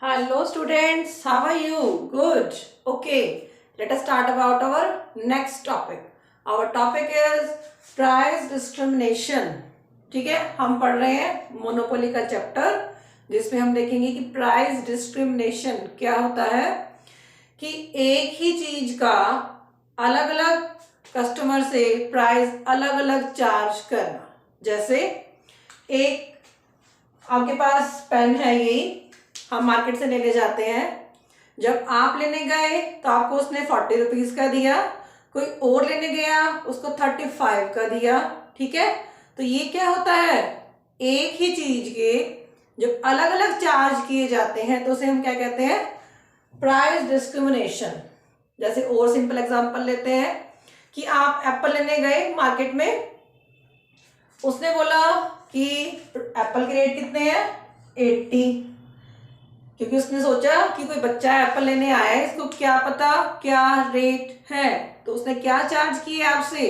Hello students, how are you? Good. Okay, let us start about our next topic. Our topic is price discrimination. ठीक है, हम पढ़ रहे हैं monopoly का चैप्टर जिसमें हम देखेंगे कि प्राइस डिस्क्रिमिनेशन क्या होता है कि एक ही चीज का अलग अलग कस्टमर से प्राइस अलग अलग चार्ज करना। जैसे एक आपके पास पेन है, यही हम मार्केट से लेने जाते हैं। जब आप लेने गए तो आपको उसने 40 रुपीज का दिया, कोई और लेने गया उसको 35 का दिया। ठीक है, तो ये क्या होता है, एक ही चीज के जब अलग अलग चार्ज किए जाते हैं तो उसे हम क्या कहते हैं, प्राइस डिस्क्रिमिनेशन। जैसे और सिंपल एग्जांपल लेते हैं कि आप एप्पल लेने गए मार्केट में, उसने बोला कि एप्पल के रेट कितने हैं 80, क्योंकि उसने सोचा कि कोई बच्चा एप्पल लेने आया है, इसको क्या पता क्या रेट है, तो उसने क्या चार्ज किया आपसे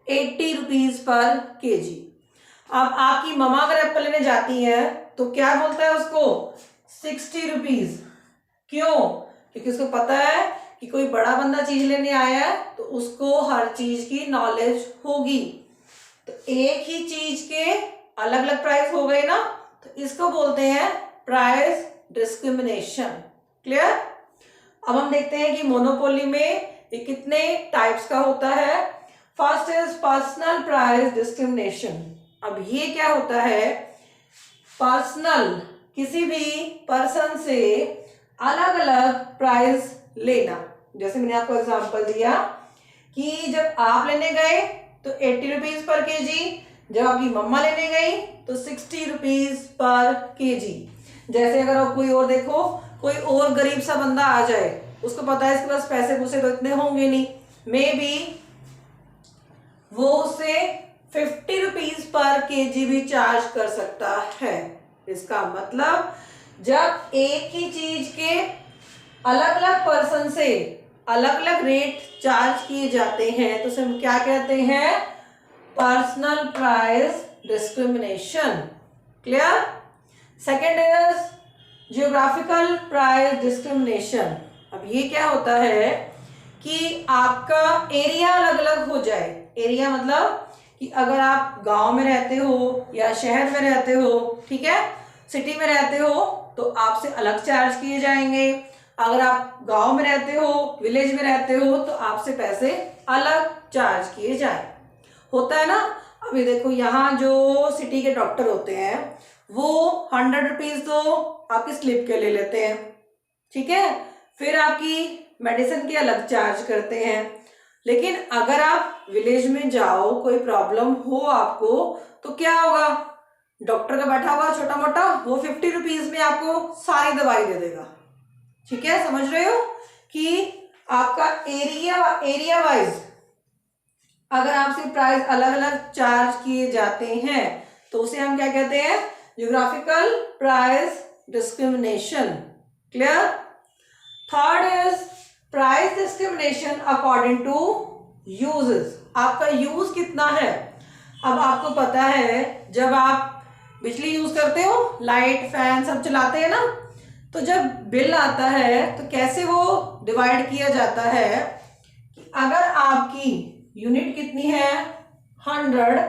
80 रुपीज पर केजी। अब आपकी मम्मा अगर एप्पल लेने जाती है तो क्या बोलता है उसको 60 रुपीज। क्यों? क्योंकि उसको पता है कि कोई बड़ा बंदा चीज लेने आया है तो उसको हर चीज की नॉलेज होगी। तो एक ही चीज के अलग अलग प्राइस हो गए ना, तो इसको बोलते हैं प्राइस डिस्क्रिमिनेशन। क्लियर? अब हम देखते हैं कि मोनोपोली में ये कितने टाइप्स का होता है। First is personal price discrimination. अब ये क्या होता है, पर्सनल किसी भी पर्सन से अलग अलग प्राइस लेना। जैसे मैंने आपको एग्जांपल दिया कि जब आप लेने गए तो 80 रुपीज पर केजी, जब आपकी मम्मा लेने गई तो 60 रुपीज पर केजी। जैसे अगर आप कोई और देखो, कोई और गरीब सा बंदा आ जाए, उसको पता है इसके पास पैसे पूसे तो इतने होंगे नहीं, मे बी वो उससे 50 रुपीज पर केजी भी चार्ज कर सकता है। इसका मतलब जब एक ही चीज के अलग अलग पर्सन से अलग अलग रेट चार्ज किए जाते हैं तो उसे हम क्या कहते हैं, personal price discrimination. Clear? Second is geographical price discrimination. अब ये क्या होता है कि आपका एरिया अलग अलग हो जाए। एरिया मतलब कि अगर आप गांव में रहते हो या शहर में रहते हो, ठीक है, सिटी में रहते हो तो आपसे अलग चार्ज किए जाएंगे। अगर आप गांव में रहते हो, विलेज में रहते हो तो आपसे पैसे अलग चार्ज किए जाए। होता है ना। अभी देखो यहाँ जो सिटी के डॉक्टर होते हैं वो 100 रुपीज तो आपकी स्लिप के ले लेते हैं, ठीक है, फिर आपकी मेडिसिन के अलग चार्ज करते हैं। लेकिन अगर आप विलेज में जाओ, कोई प्रॉब्लम हो आपको, तो क्या होगा, डॉक्टर का बैठा हुआ छोटा मोटा वो 50 रुपीज में आपको सारी दवाई दे देगा। ठीक है, समझ रहे हो कि आपका एरिया वाइज अगर आपसे प्राइस अलग अलग चार्ज किए जाते हैं तो उसे हम क्या कहते हैं, geographical price discrimination. Clear? Third is price discrimination according to uses. आपका यूज कितना है। अब आपको पता है जब आप बिजली यूज करते हो, लाइट फैन सब चलाते हैं ना, तो जब बिल आता है तो कैसे वो डिवाइड किया जाता है कि अगर आपकी यूनिट कितनी है 100,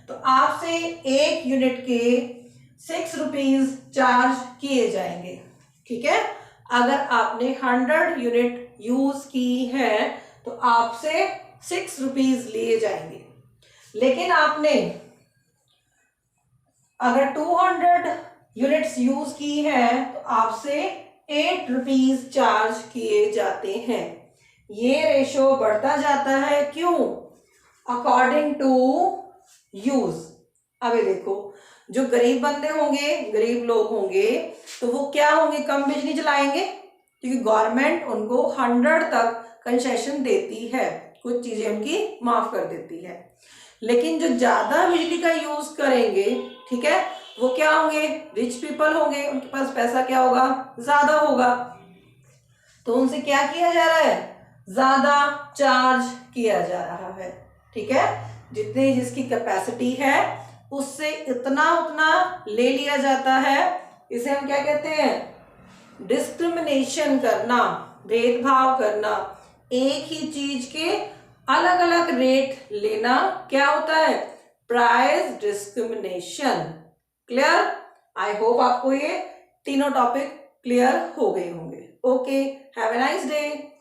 तो आपसे एक यूनिट के 6 रुपीज चार्ज किए जाएंगे। ठीक है, अगर आपने 100 यूनिट यूज की है तो आपसे 6 रुपीज लिए जाएंगे। लेकिन आपने अगर 200 यूनिट्स यूज की है तो आपसे 8 रुपीज चार्ज किए जाते हैं। ये रेशो बढ़ता जाता है, क्यों? According to use. अभी देखो जो गरीब बंदे होंगे, गरीब लोग होंगे, तो वो क्या होंगे, कम बिजली चलाएंगे क्योंकि गवर्नमेंट उनको 100 तक कंसेशन देती है, कुछ चीजें उनकी माफ कर देती है। लेकिन जो ज्यादा बिजली का यूज करेंगे, ठीक है, वो क्या होंगे, रिच पीपल होंगे, उनके पास पैसा क्या होगा, ज्यादा होगा, तो उनसे क्या किया जा रहा है, ज्यादा चार्ज किया जा रहा है। ठीक है, जितनी जिसकी कैपेसिटी है उससे इतना उतना ले लिया जाता है। इसे हम क्या कहते हैं, डिस्क्रिमिनेशन करना, भेदभाव करना, एक ही चीज के अलग अलग रेट लेना क्या होता है? Price discrimination. Clear? I hope आपको ये तीनों टॉपिक क्लियर हो गए होंगे। Okay, have a nice day.